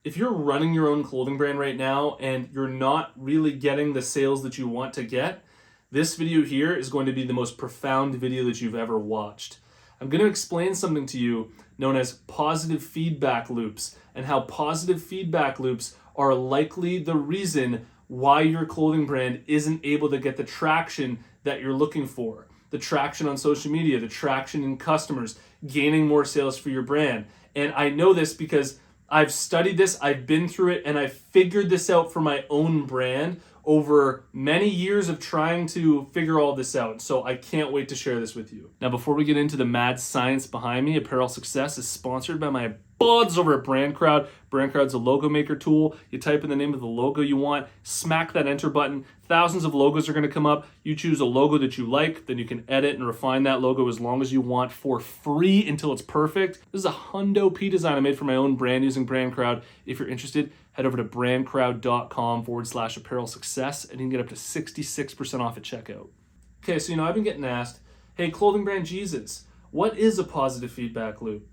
If you're running your own clothing brand right now and you're not really getting the sales that you want to get, this video here is going to be the most profound video that you've ever watched. I'm going to explain something to you known as positive feedback loops and how positive feedback loops are likely the reason why your clothing brand isn't able to get the traction that you're looking for. The traction on social media, the traction in customers, gaining more sales for your brand. And I know this because I've studied this, I've been through it, and I've figured this out for my own brand over many years of trying to figure all this out. So I can't wait to share this with you. Now, before we get into the mad science behind me, Apparel Success is sponsored by my buds over at BrandCrowd. BrandCrowd's a logo maker tool. You type in the name of the logo you want, smack that enter button. Thousands of logos are going to come up. You choose a logo that you like, then you can edit and refine that logo as long as you want for free until it's perfect. This is a hundo P design I made for my own brand using BrandCrowd. If you're interested, head over to brandcrowd.com/apparel success and you can get up to 66% off at checkout. Okay, so I've been getting asked, hey, clothing brand Jesus, what is a positive feedback loop?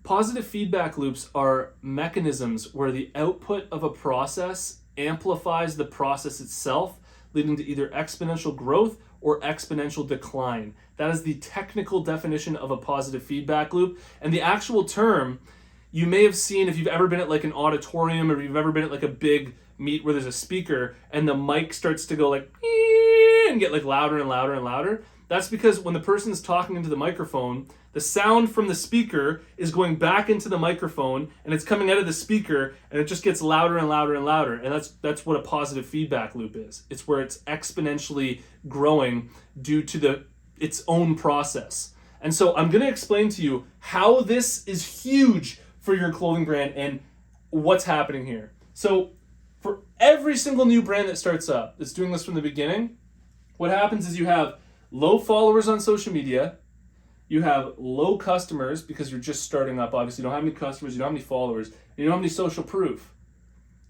Positive feedback loops are mechanisms where the output of a process amplifies the process itself, leading to either exponential growth or exponential decline. That is the technical definition of a positive feedback loop. And the actual term, you may have seen if you've ever been at like an auditorium or you've ever been at like a big meet where there's a speaker and the mic starts to go like and get like louder and louder and louder. That's because when the person's talking into the microphone, the sound from the speaker is going back into the microphone and it's coming out of the speaker and it just gets louder and louder and louder. And that's what a positive feedback loop is. It's where it's exponentially growing due to its own process. And so I'm going to explain to you how this is huge for your clothing brand and what's happening here. So for every single new brand that starts up that's doing this from the beginning, what happens is you have low followers on social media, you have low customers because you're just starting up, obviously. You don't have any customers, you don't have any followers, and you don't have any social proof.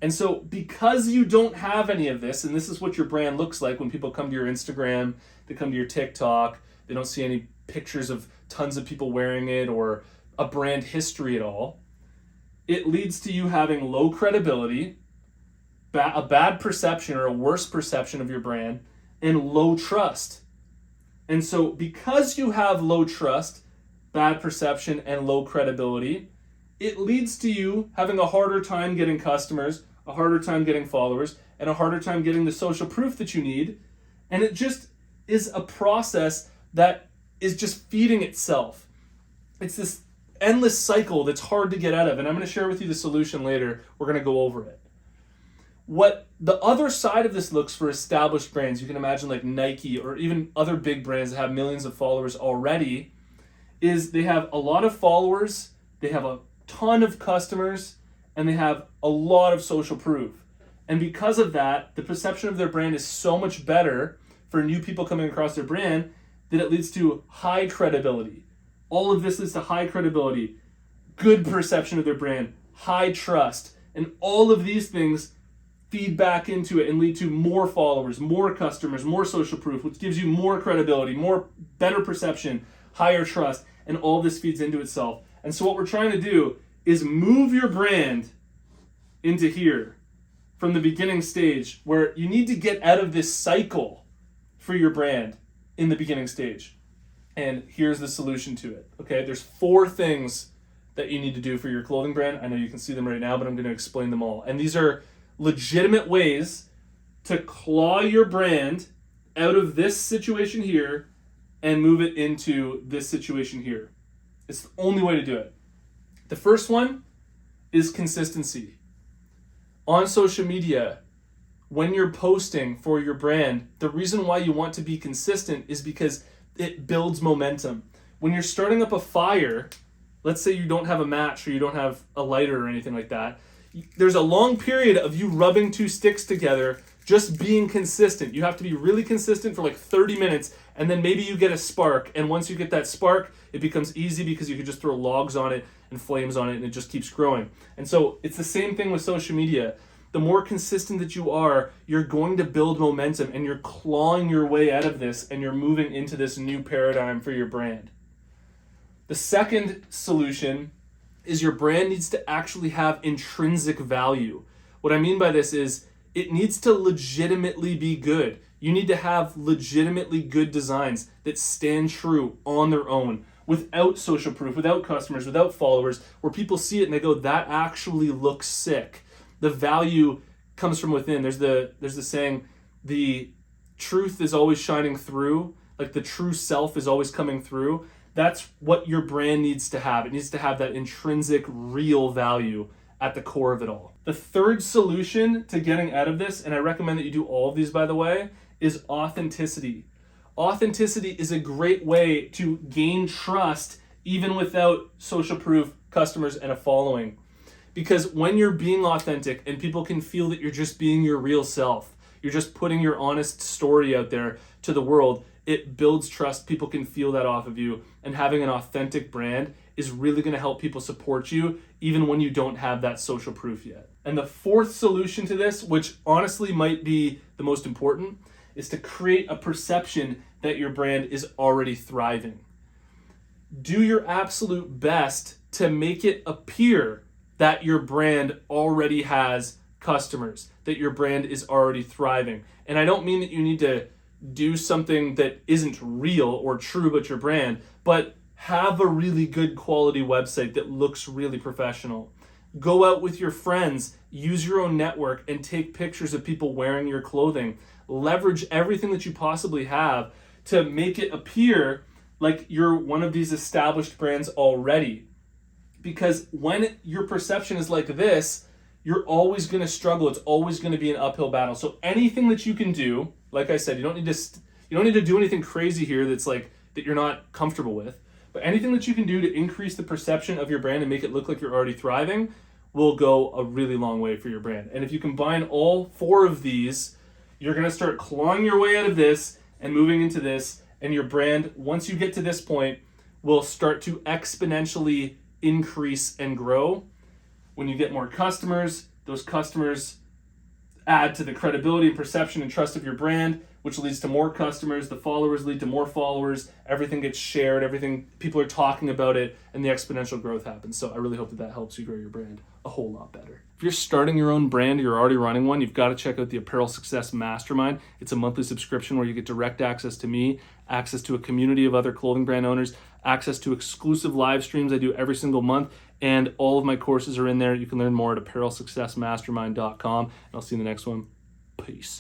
And so because you don't have any of this, and this is what your brand looks like when people come to your Instagram, they come to your TikTok, they don't see any pictures of tons of people wearing it or a brand history at all, it leads to you having low credibility, a bad perception or a worse perception of your brand, and low trust. And so because you have low trust, bad perception, and low credibility, it leads to you having a harder time getting customers, a harder time getting followers, and a harder time getting the social proof that you need. And it just is a process that is just feeding itself. It's this endless cycle that's hard to get out of. And I'm going to share with you the solution later. We're going to go over it. What the other side of this looks for established brands, you can imagine like Nike or even other big brands that have millions of followers already, is they have a lot of followers, they have a ton of customers, and they have a lot of social proof. And because of that, the perception of their brand is so much better for new people coming across their brand that it leads to high credibility. All of this leads to high credibility, good perception of their brand, high trust, and all of these things feed back into it and lead to more followers, more customers, more social proof, which gives you more credibility, better perception, higher trust, and all this feeds into itself. And so what we're trying to do is move your brand into here from the beginning stage where you need to get out of this cycle for your brand in the beginning stage. And here's the solution to it. Okay, there's 4 things that you need to do for your clothing brand. I know you can see them right now, but I'm going to explain them all. And these are legitimate ways to claw your brand out of this situation here and move it into this situation here. It's the only way to do it. The first one is consistency. On social media, when you're posting for your brand, the reason why you want to be consistent is because it builds momentum. When you're starting up a fire, let's say you don't have a match or you don't have a lighter or anything like that, there's a long period of you rubbing 2 sticks together, just being consistent. You have to be really consistent for like 30 minutes, and then maybe you get a spark. And once you get that spark, it becomes easy because you can just throw logs on it and flames on it, and it just keeps growing. And so it's the same thing with social media. The more consistent that you are, you're going to build momentum, and you're clawing your way out of this, and you're moving into this new paradigm for your brand. The second solution is your brand needs to actually have intrinsic value. What I mean by this is it needs to legitimately be good. You need to have legitimately good designs that stand true on their own, without social proof, without customers, without followers, where people see it and they go, that actually looks sick. The value comes from within. There's the saying, the truth is always shining through, like the true self is always coming through. That's what your brand needs to have. It needs to have that intrinsic, real value at the core of it all. The third solution to getting out of this, and I recommend that you do all of these, by the way, is authenticity. Authenticity is a great way to gain trust even without social proof, customers, and a following. Because when you're being authentic and people can feel that you're just being your real self, you're just putting your honest story out there to the world, it builds trust. People can feel that off of you. And having an authentic brand is really going to help people support you even when you don't have that social proof yet. And the fourth solution to this, which honestly might be the most important, is to create a perception that your brand is already thriving. Do your absolute best to make it appear that your brand already has customers, that your brand is already thriving. And I don't mean that you need to do something that isn't real or true about your brand, but have a really good quality website that looks really professional. Go out with your friends, use your own network, and take pictures of people wearing your clothing. Leverage everything that you possibly have to make it appear like you're one of these established brands already. Because when your perception is like this, you're always going to struggle. It's always going to be an uphill battle. So anything that you can do, like I said, you don't need to do anything crazy here that's like that you're not comfortable with. But anything that you can do to increase the perception of your brand and make it look like you're already thriving will go a really long way for your brand. And if you combine all four of these, you're going to start clawing your way out of this and moving into this. And your brand, once you get to this point, will start to exponentially increase and grow. When you get more customers, those customers add to the credibility and perception and trust of your brand, which leads to more customers. The followers lead to more followers. Everything gets shared. People are talking about it, and the exponential growth happens. So I really hope that helps you grow your brand a whole lot better. If you're starting your own brand, or you're already running one, you've got to check out the Apparel Success Mastermind. It's a monthly subscription where you get direct access to me, access to a community of other clothing brand owners, access to exclusive live streams I do every single month, and all of my courses are in there. You can learn more at apparelsuccessmastermind.com, and I'll see you in the next one. Peace.